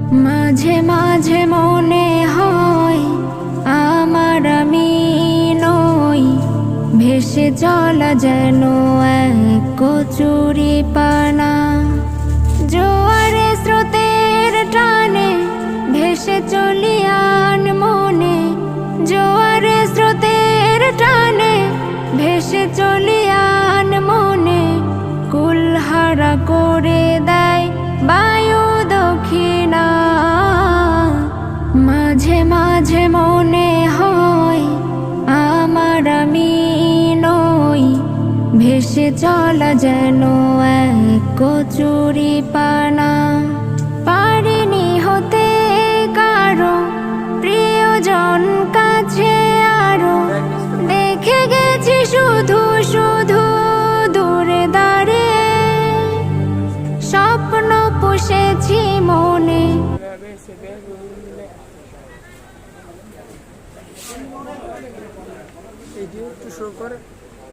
মাঝে মাঝে মনে হয় আমার আমি নই, ভেসে চলা যেন এক কচুরি পানা। জোয়ারে স্রোতের টানে ভেসে চলি আনমনে, জোয়ারে স্রোতের টানে ভেসে চলি আনমনে। কুলহারা করে দেয় বায়ু দক্ষিণা। মাঝে মাঝে মনে হয় আমার আমি নই, ভেসে চলা যেন এক কচুরি পানা। পারিনি হতে কারো প্রিয়জন কাছে আরো, দেখে গেছি শুধু শুধু দূরে দাঁড়িয়ে। স্বপ্ন পুষেছি মনে, ভিডিও একটু শো করে।